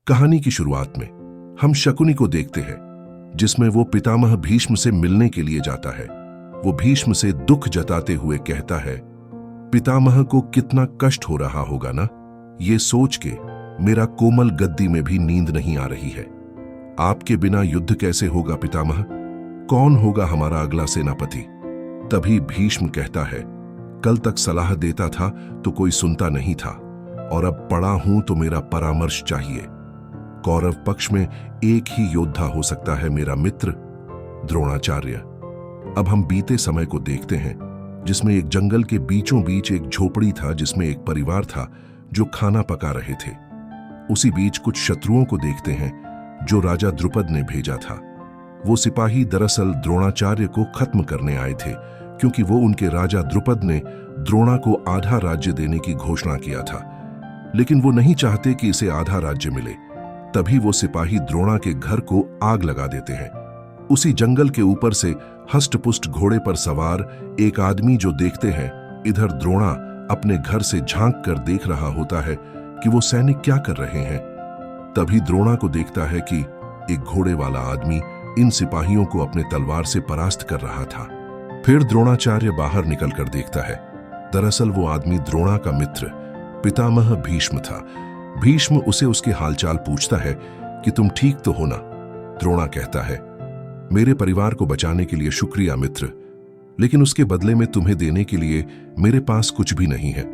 कहानी की शुरुआत में हम शकुनी को देखते हैं, जिसमें वो पितामह भीष्म से मिलने के लिए जाता है। वो भीष्म से दुख जताते हुए कहता है, पितामह को कितना कष्ट हो रहा होगा ना, ये सोच के मेरा कोमल गद्दी में भी नींद नहीं आ रही है। आपके बिना युद्ध कैसे होगा पितामह? कौन होगा हमारा अगला सेनापति? तभी भीष्म कहता है, कल तक सलाह देता था तो कोई सुनता नहीं था, और अब पड़ा हूं तो मेरा परामर्श चाहिए। कौरव पक्ष में एक ही योद्धा हो सकता है, मेरा मित्र द्रोणाचार्य। अब हम बीते समय को देखते हैं, जिसमें एक जंगल के बीचों बीच एक झोपड़ी था, जिसमें एक परिवार था जो खाना पका रहे थे। उसी बीच कुछ शत्रुओं को देखते हैं जो राजा द्रुपद ने भेजा था। वो सिपाही दरअसल द्रोणाचार्य को खत्म करने आए थे, क्योंकि वो उनके राजा द्रुपद ने द्रोणा को आधा राज्य देने की घोषणा किया था, लेकिन वो नहीं चाहते कि इसे आधा राज्य मिले। तभी वो सिपाही द्रोणा के घर को आग लगा देते हैं। उसी जंगल के ऊपर से हष्टपुष्ट घोड़े पर सवार एक आदमी जो देखते हैं, इधर द्रोणा अपने घर से झांक कर देख रहा होता है कि वो सैनिक क्या कर रहे हैं। तभी द्रोणा को देखता है कि एक घोड़े वाला आदमी इन सिपाहियों को अपने तलवार से परास्त कर रहा था। फिर द्रोणाचार्य बाहर निकलकर देखता है, दरअसल वो आदमी द्रोणा का मित्र पितामह भीष्म था। भीष्म उसे उसके हालचाल पूछता है कि तुम ठीक तो हो ना? द्रोणा कहता है, मेरे परिवार को बचाने के लिए शुक्रिया मित्र, लेकिन उसके बदले में तुम्हें देने के लिए मेरे पास कुछ भी नहीं है,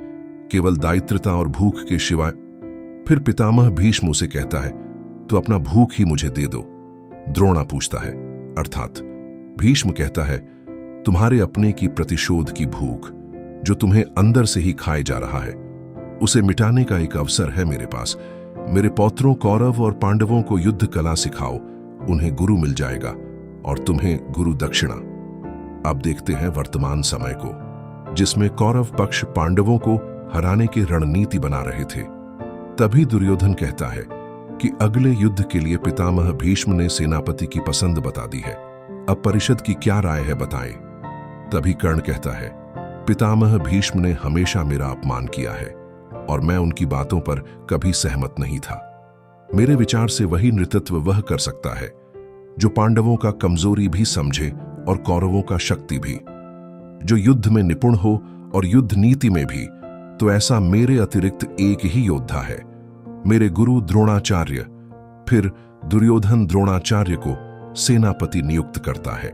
केवल दायित्वता और भूख के सिवाय। फिर पितामह भीष्म उसे कहता है, तो अपना भूख ही मुझे दे दो। द्रोणा पूछता है, अर्थात? भीष्म कहता है, तुम्हारे अपने की प्रतिशोध की भूख, जो तुम्हें अंदर से ही खाए जा रहा है, उसे मिटाने का एक अवसर है मेरे पास। मेरे पौत्रों कौरव और पांडवों को युद्ध कला सिखाओ, उन्हें गुरु मिल जाएगा, और तुम्हें गुरु दक्षिणा। अब देखते हैं वर्तमान समय को, जिसमें कौरव पक्ष पांडवों को हराने की रणनीति बना रहे थे। तभी दुर्योधन कहता है कि अगले युद्ध के लिए पितामह भीष्म ने सेनापति की पसंद बता दी है, अब परिषद की क्या राय है बताएं। तभी कर्ण कहता है, पितामह भीष्म ने हमेशा मेरा अपमान किया है, और मैं उनकी बातों पर कभी सहमत नहीं था। मेरे विचार से वही नेतृत्व वह कर सकता है जो पांडवों का कमजोरी भी समझे और कौरवों का शक्ति भी, जो युद्ध में निपुण हो और युद्ध नीति में भी। तो ऐसा मेरे अतिरिक्त एक ही योद्धा है, मेरे गुरु द्रोणाचार्य। फिर दुर्योधन द्रोणाचार्य को सेनापति नियुक्त करता है।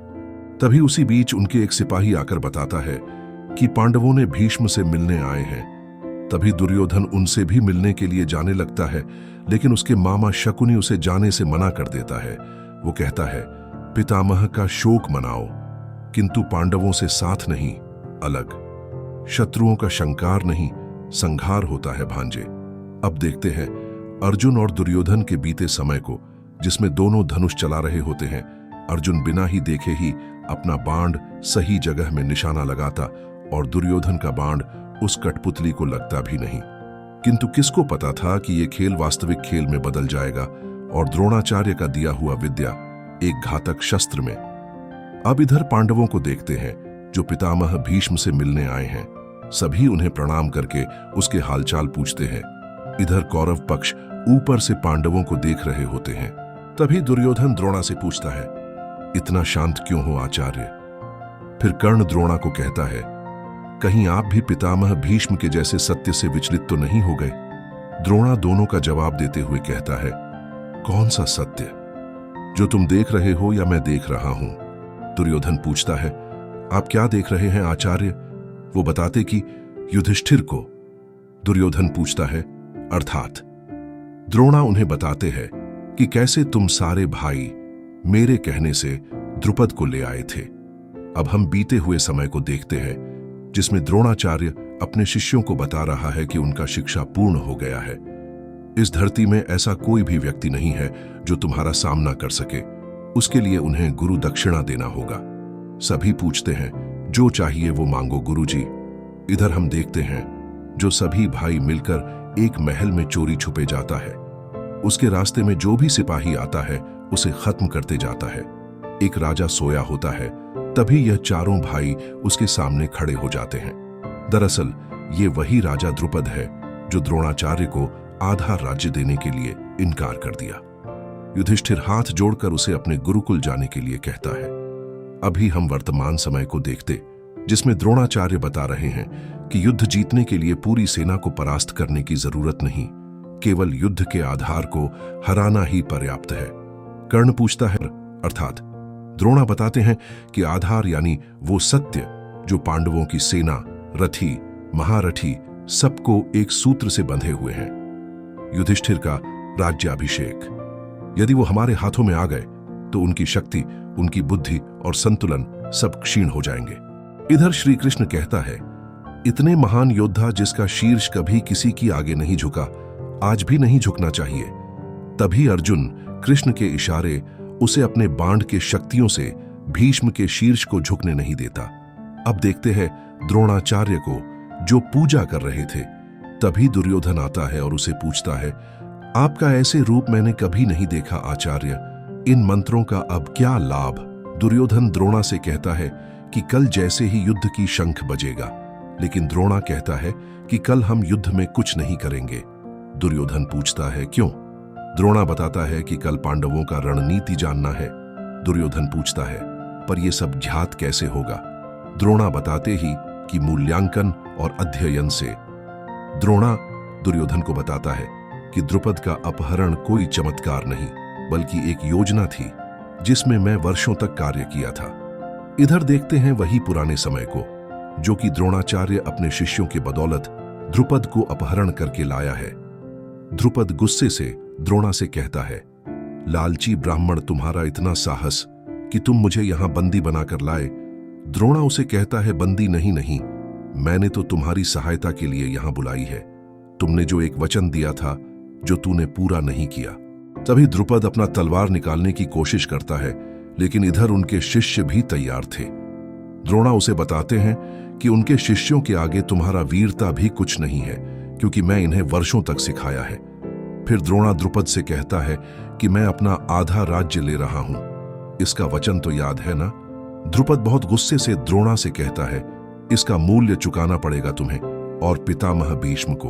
तभी उसी बीच उनके एक सिपाही आकर बताता है कि पांडवों ने भीष्म से मिलने आए हैं। तभी दुर्योधन उनसे भी मिलने के लिए जाने लगता है, लेकिन उसके मामा शकुनी उसे जाने से मना कर देता है। वो कहता है, पितामह का शोक मनाओ, किंतु पांडवों से साथ नहीं, अलग। शत्रुओं का शंकार नहीं, संघार होता है भांजे। अब देखते हैं अर्जुन और दुर्योधन के बीते समय को, जिसमें दोनों धनुष चला रहे होते हैं। अर्जुन बिना ही देखे ही अपना बाण सही जगह में निशाना लगाता, और दुर्योधन का बाण उस कठपुतली को लगता भी नहीं। किंतु किसको पता था कि यह खेल वास्तविक खेल में बदल जाएगा, और द्रोणाचार्य का दिया हुआ विद्या एक घातक शस्त्र में। अब इधर पांडवों को देखते हैं, जो पितामह भीष्म से मिलने आए हैं। सभी उन्हें प्रणाम करके उसके हालचाल पूछते हैं। इधर कौरव पक्ष ऊपर से पांडवों को देख रहे होते हैं। तभी दुर्योधन द्रोणा से पूछता है, इतना शांत क्यों हो आचार्य? फिर कर्ण द्रोणा को कहता है, कहीं आप भी पितामह भीष्म के जैसे सत्य से विचलित तो नहीं हो गए? द्रोणा दोनों का जवाब देते हुए कहता है, कौन सा सत्य? जो तुम देख रहे हो या मैं देख रहा हूं? दुर्योधन पूछता है, आप क्या देख रहे हैं आचार्य? वो बताते कि युधिष्ठिर को। दुर्योधन पूछता है, अर्थात? द्रोणा उन्हें बताते हैं कि कैसे तुम सारे भाई मेरे कहने से द्रुपद को ले आए थे। अब हम बीते हुए समय को देखते हैं, जिसमें द्रोणाचार्य अपने शिष्यों को बता रहा है कि उनका शिक्षा पूर्ण हो गया है। इस धरती में ऐसा कोई भी व्यक्ति नहीं है जो तुम्हारा सामना कर सके। उसके लिए उन्हें गुरु दक्षिणा देना होगा। सभी पूछते हैं, जो चाहिए वो मांगो गुरुजी। इधर हम देखते हैं, जो सभी भाई मिलकर एक महल में चोरी छुपे जाता है। उसके रास्ते में जो भी सिपाही आता है उसे खत्म करते जाता है। एक राजा सोया होता है, तभी यह चारों भाई उसके सामने खड़े हो जाते हैं। दरअसल ये वही राजा द्रुपद है जो द्रोणाचार्य को आधा राज्य देने के लिए इनकार कर दिया। युधिष्ठिर हाथ जोड़कर उसे अपने गुरुकुल जाने के लिए कहता है। अभी हम वर्तमान समय को देखते, जिसमें द्रोणाचार्य बता रहे हैं कि युद्ध जीतने के लिए पूरी सेना को परास्त करने की जरूरत नहीं, केवल युद्ध के आधार को हराना ही पर्याप्त है। कर्ण पूछता है, अर्थात द्रोणा बताते हैं कि आधार यानी वो सत्य जो पांडवों की सेना, रथी, महारथी सबको एक सूत्र से बंधे हुए हैं। युधिष्ठिर का राज्याभिषेक। यदि वो हमारे हाथों में आ गए तो उनकी शक्ति, उनकी बुद्धि और संतुलन सब क्षीण हो जाएंगे। इधर श्री कृष्ण कहता है, इतने महान योद्धा जिसका शीर्ष कभी किसी की आगे नहीं झुका, आज भी नहीं झुकना चाहिए। तभी अर्जुन कृष्ण के इशारे उसे अपने बाण के शक्तियों से भीष्म के शीर्ष को झुकने नहीं देता। अब देखते हैं द्रोणाचार्य को, जो पूजा कर रहे थे। तभी दुर्योधन आता है और उसे पूछता है, आपका ऐसे रूप मैंने कभी नहीं देखा आचार्य, इन मंत्रों का अब क्या लाभ? दुर्योधन द्रोणा से कहता है कि कल जैसे ही युद्ध की शंख बजेगा, लेकिन द्रोणा कहता है कि कल हम युद्ध में कुछ नहीं करेंगे। दुर्योधन पूछता है क्यों? द्रोणा बताता है कि कल पांडवों का रणनीति जानना है। दुर्योधन पूछता है, पर यह सब ज्ञात कैसे होगा? द्रोणा बताते ही कि मूल्यांकन और अध्ययन से। द्रोणा दुर्योधन को बताता है कि द्रुपद का अपहरण कोई चमत्कार नहीं, बल्कि एक योजना थी जिसमें मैं वर्षों तक कार्य किया था। इधर देखते हैं वही पुराने समय को, जो कि द्रोणाचार्य अपने शिष्यों के बदौलत द्रुपद को अपहरण करके लाया है। द्रुपद गुस्से से द्रोणा से कहता है, लालची ब्राह्मण, तुम्हारा इतना साहस कि तुम मुझे यहां बंदी बनाकर लाए। द्रोणा उसे कहता है, बंदी नहीं, मैंने तो तुम्हारी सहायता के लिए यहां बुलाई है। तुमने जो एक वचन दिया था, जो तूने पूरा नहीं किया। तभी द्रुपद अपना तलवार निकालने की कोशिश करता है, लेकिन इधर उनके शिष्य भी तैयार थे। द्रोणा उसे बताते हैं कि उनके शिष्यों के आगे तुम्हारा वीरता भी कुछ नहीं है, क्योंकि मैं इन्हें वर्षों तक सिखाया है। फिर द्रोणा द्रुपद से कहता है कि मैं अपना आधा राज्य ले रहा हूं। इसका वचन तो याद है ना? द्रुपद बहुत गुस्से से द्रोणा से कहता है, इसका मूल्य चुकाना पड़ेगा तुम्हें और पितामह भीष्म को।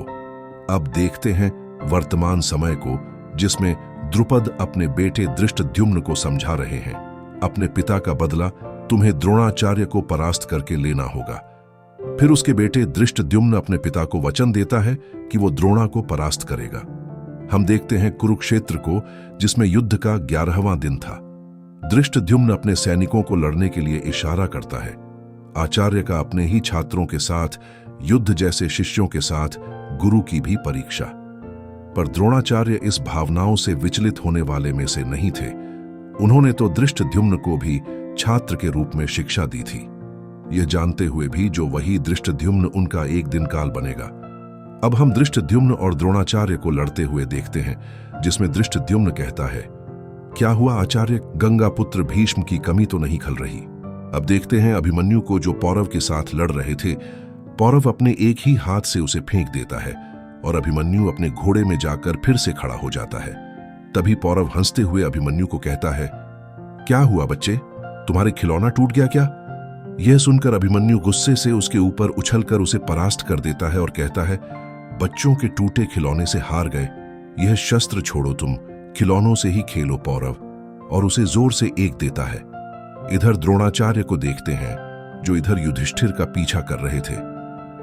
अब देखते हैं वर्तमान समय को, जिसमें द्रुपद अपने बेटे धृष्टद्युम्न को समझा रहे हैं, अपने पिता का बदला तुम्हें द्रोणाचार्य को परास्त करके लेना होगा। फिर उसके बेटे धृष्टद्युम्न अपने पिता को वचन देता है कि वो द्रोणा को परास्त करेगा। हम देखते हैं कुरुक्षेत्र को, जिसमें युद्ध का 11वां दिन था। धृष्टद्युम्न अपने सैनिकों को लड़ने के लिए इशारा करता है। आचार्य का अपने ही छात्रों के साथ, युद्ध जैसे शिष्यों के साथ गुरु की भी परीक्षा। पर द्रोणाचार्य इस भावनाओं से विचलित होने वाले में से नहीं थे। उन्होंने तो धृष्टद्युम्न को भी छात्र के रूप में शिक्षा दी थी, यह जानते हुए भी जो वही धृष्टद्युम्न उनका एक दिन काल बनेगा। अब हम धृष्टद्युम्न और द्रोणाचार्य को लड़ते हुए देखते हैं, जिसमें धृष्टद्युम्न कहता है, क्या हुआ आचार्य, गंगा पुत्र भीष्म की कमी तो नहीं खल रही? अब देखते हैं अभिमन्यु को, जो पौरव के साथ लड़ रहे थे। पौरव अपने एक ही हाथ से उसे फेंक देता है और अभिमन्यु अपने घोड़े में जाकर फिर से खड़ा हो जाता है। तभी पौरव हंसते हुए अभिमन्यु को कहता है, क्या हुआ बच्चे, तुम्हारे खिलौना टूट गया क्या? यह सुनकर अभिमन्यु गुस्से से उसके ऊपर उछलकर उसे परास्त कर देता है और कहता है, बच्चों के टूटे खिलौने से हार गए, यह शस्त्र छोड़ो, तुम खिलौनों से ही खेलो पौरव, और उसे जोर से एक देता है। इधर द्रोणाचार्य को देखते हैं, जो इधर युधिष्ठिर का पीछा कर रहे थे।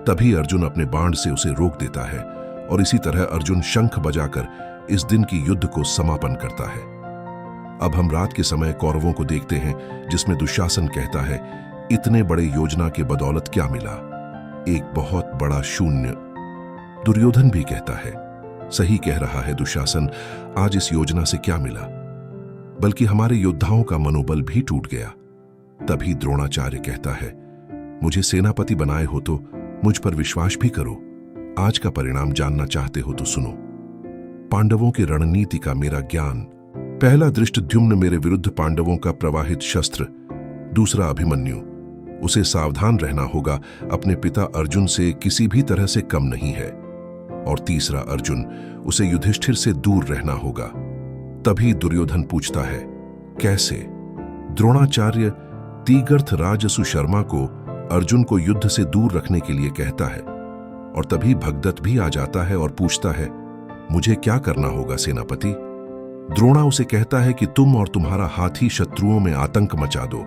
तभी अर्जुन अपने बाण से उसे रोक देता है और इसी तरह अर्जुन शंख बजाकर इस दिन की युद्ध को समापन करता है। अब हम रात के समय कौरवों को देखते हैं, जिसमें दुशासन कहता है, इतने बड़े योजना के बदौलत क्या मिला? एक बहुत बड़ा शून्य। दुर्योधन भी कहता है, सही कह रहा है दुशासन, आज इस योजना से क्या मिला, बल्कि हमारे योद्धाओं का मनोबल भी टूट गया। तभी द्रोणाचार्य कहता है, मुझे सेनापति बनाए हो तो मुझ पर विश्वास भी करो। आज का परिणाम जानना चाहते हो तो सुनो। पांडवों की रणनीति का मेरा ज्ञान। पहला धृष्टद्युम्न, मेरे विरुद्ध पांडवों का प्रवाहित शस्त्र। दूसरा अभिमन्यु, उसे सावधान रहना होगा, अपने पिता अर्जुन से किसी भी तरह से कम नहीं है। और तीसरा अर्जुन, उसे युधिष्ठिर से दूर रहना होगा। तभी दुर्योधन पूछता है, कैसे? द्रोणाचार्य तीगर्थ राज सुशर्मा को अर्जुन को युद्ध से दूर रखने के लिए कहता है, और तभी भगदत्त भी आ जाता है और पूछता है, मुझे क्या करना होगा सेनापति? द्रोणा उसे कहता है कि तुम और तुम्हारा हाथी शत्रुओं में आतंक मचा दो।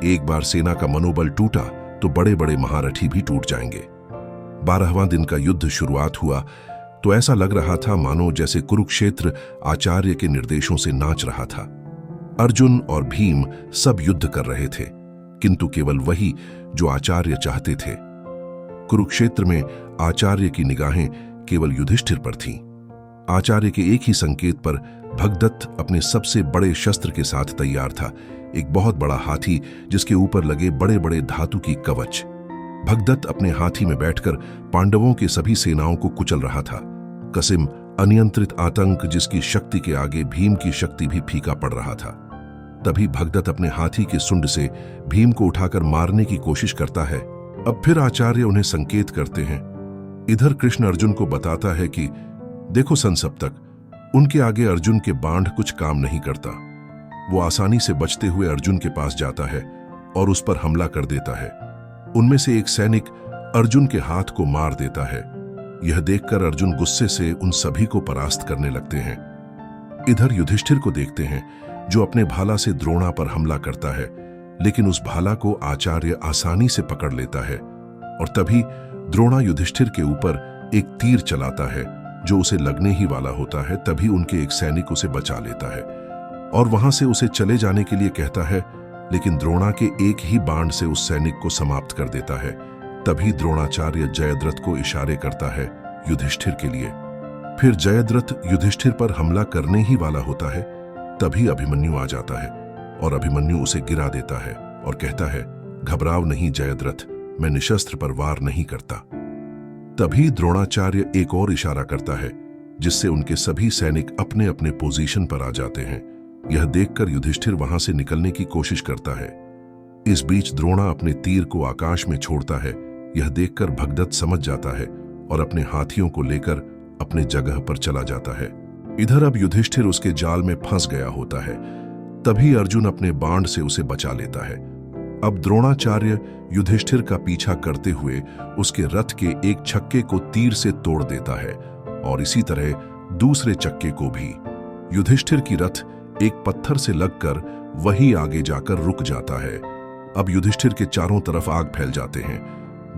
एक बार सेना का मनोबल टूटा तो बड़े बड़े महारथी भी टूट जाएंगे। 12वां दिन का युद्ध शुरुआत हुआ तो ऐसा लग रहा था मानो जैसे कुरुक्षेत्र आचार्य के निर्देशों से नाच रहा था। अर्जुन और भीम सब युद्ध कर रहे थे, किंतु केवल वही जो आचार्य चाहते थे। कुरुक्षेत्र में आचार्य की निगाहें केवल युधिष्ठिर पर थीं। आचार्य के एक ही संकेत पर भगदत्त अपने सबसे बड़े शस्त्र के साथ तैयार था, एक बहुत बड़ा हाथी जिसके ऊपर लगे बड़े बड़े धातु की कवच। भगदत्त अपने हाथी में बैठकर पांडवों के सभी सेनाओं को कुचल रहा था। कसिम अनियंत्रित आतंक जिसकी शक्ति के आगे भीम की शक्ति भी फीका पड़ रहा था। तभी भगदत्त अपने हाथी के सुंड से भीम को उठाकर मारने की कोशिश करता है। अब फिर आचार्य उन्हें संकेत करते हैं। इधर कृष्ण अर्जुन को बताता है कि देखो संसप्तक, उनके आगे अर्जुन के बाण कुछ काम नहीं करता। वो आसानी से बचते हुए अर्जुन के पास जाता है और उस पर हमला कर देता है। उनमें से एक सैनिक अर्जुन के हाथ को मार देता है। यह देखकर अर्जुन गुस्से से उन सभी को परास्त करने लगते हैं। इधर युधिष्ठिर को देखते हैं जो अपने भाला से द्रोणा पर हमला करता है, लेकिन उस भाला को आचार्य आसानी से पकड़ लेता है। और तभी द्रोणा युधिष्ठिर के ऊपर एक तीर चलाता है जो उसे लगने ही वाला होता है। तभी उनके एक सैनिक उसे बचा लेता है और वहां से उसे चले जाने के लिए कहता है, लेकिन द्रोणा के एक ही बाण से उस सैनिक को समाप्त कर देता है। तभी द्रोणाचार्य जयद्रथ को इशारे करता है युधिष्ठिर के लिए। फिर जयद्रथ युधिष्ठिर पर हमला करने ही वाला होता है। तभी अभिमन्यु आ जाता है और अभिमन्यु उसे गिरा देता है और कहता है, घबराओ नहीं जयद्रथ, मैं निशस्त्र पर वार नहीं करता। तभी द्रोणाचार्य एक और इशारा करता है जिससे उनके सभी सैनिक अपने अपने पोजीशन पर आ जाते हैं। यह देखकर युधिष्ठिर वहां से निकलने की कोशिश करता है। इस बीच द्रोणा अपने तीर को आकाश में छोड़ता है। यह देखकर भगदत्त समझ जाता है और अपने हाथियों को लेकर अपने जगह पर चला जाता है। इधर अब युधिष्ठिर उसके जाल में फंस गया होता है। तभी अर्जुन अपने बाण से उसे बचा लेता है। अब द्रोणाचार्य युधिष्ठिर का पीछा करते हुए उसके रथ के एक छक्के को तीर से तोड़ देता है और इसी तरह दूसरे चक्के को भी। युधिष्ठिर की रथ एक पत्थर से लगकर वही आगे जाकर रुक जाता है। अब युधिष्ठिर के चारों तरफ आग फैल जाते हैं।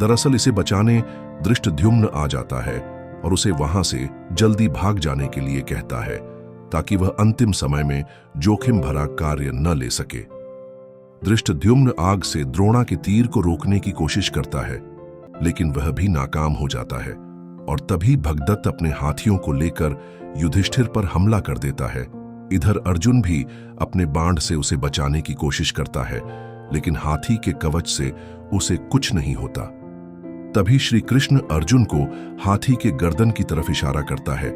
दरअसल इसे बचाने धृष्टद्युम्न आ जाता है और उसे वहां से जल्दी भाग जाने के लिए कहता है ताकि वह अंतिम समय में जोखिम भरा कार्य न ले सके। धृष्टद्युम्न आग से द्रोणा के तीर को रोकने की कोशिश करता है, लेकिन वह भी नाकाम हो जाता है। और तभी भगदत्त अपने हाथियों को लेकर युधिष्ठिर पर हमला कर देता है। इधर अर्जुन भी अपने बाण से उसे बचाने की कोशिश करता है, लेकिन हाथी के कवच से उसे कुछ नहीं होता। तभी श्री कृष्ण अर्जुन को हाथी के गर्दन की तरफ इशारा करता है।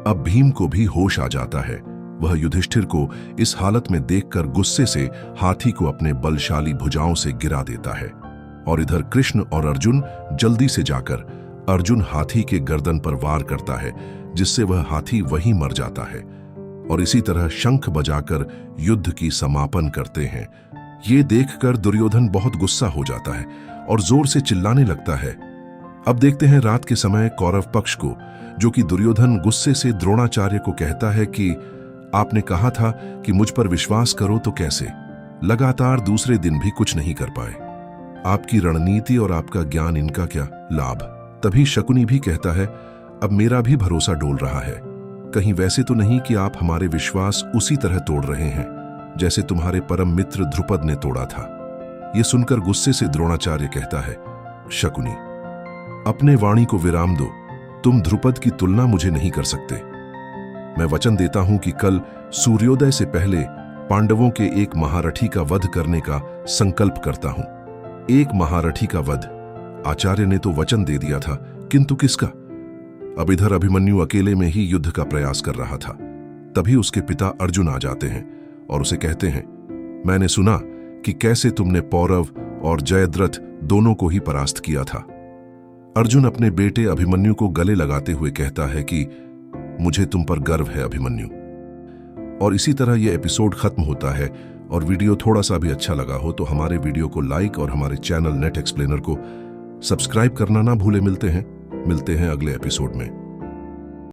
अब भीम को भी होश आ जाता है। वह युधिष्ठिर को इस हालत में देखकर गुस्से से हाथी को अपने बलशाली भुजाओं से गिरा देता है। और इधर कृष्ण और अर्जुन जल्दी से जाकर अर्जुन हाथी के गर्दन पर वार करता है, जिससे वह हाथी वहीं मर जाता है। और इसी तरह शंख बजाकर युद्ध की समापन करते हैं। ये देखकर दुर्योधन बहुत गुस्सा हो जाता है और जोर से चिल्लाने लगता है। अब देखते हैं रात के समय कौरव पक्ष को, जो कि दुर्योधन गुस्से से द्रोणाचार्य को कहता है कि आपने कहा था कि मुझ पर विश्वास करो, तो कैसे? लगातार दूसरे दिन भी कुछ नहीं कर पाए। आपकी रणनीति और आपका ज्ञान, इनका क्या लाभ? तभी शकुनी भी कहता है, अब मेरा भी भरोसा डोल रहा है। कहीं वैसे तो नहीं कि आप हमारे विश्वास उसी तरह तोड़ रहे हैं जैसे तुम्हारे परम मित्र ध्रुपद ने तोड़ा था। यह सुनकर गुस्से से द्रोणाचार्य कहता है, शकुनी, अपने वाणी को विराम दो। तुम ध्रुपद की तुलना मुझे नहीं कर सकते। मैं वचन देता हूं कि कल सूर्योदय से पहले पांडवों के एक महारथी का वध करने का संकल्प करता हूं। एक महारथी का वध? आचार्य ने तो वचन दे दिया था, किंतु किसका? अब इधर अभिमन्यु अकेले में ही युद्ध का प्रयास कर रहा था। तभी उसके पिता अर्जुन आ जाते हैं और उसे कहते हैं, मैंने सुना कि कैसे तुमने पौरव और जयद्रथ दोनों को ही परास्त किया था। अर्जुन अपने बेटे अभिमन्यु को गले लगाते हुए कहता है कि मुझे तुम पर गर्व है अभिमन्यु। और इसी तरह यह एपिसोड खत्म होता है। और वीडियो थोड़ा सा भी अच्छा लगा हो तो हमारे वीडियो को लाइक और हमारे चैनल नेट एक्सप्लेनर को सब्सक्राइब करना ना भूले। मिलते हैं अगले एपिसोड में।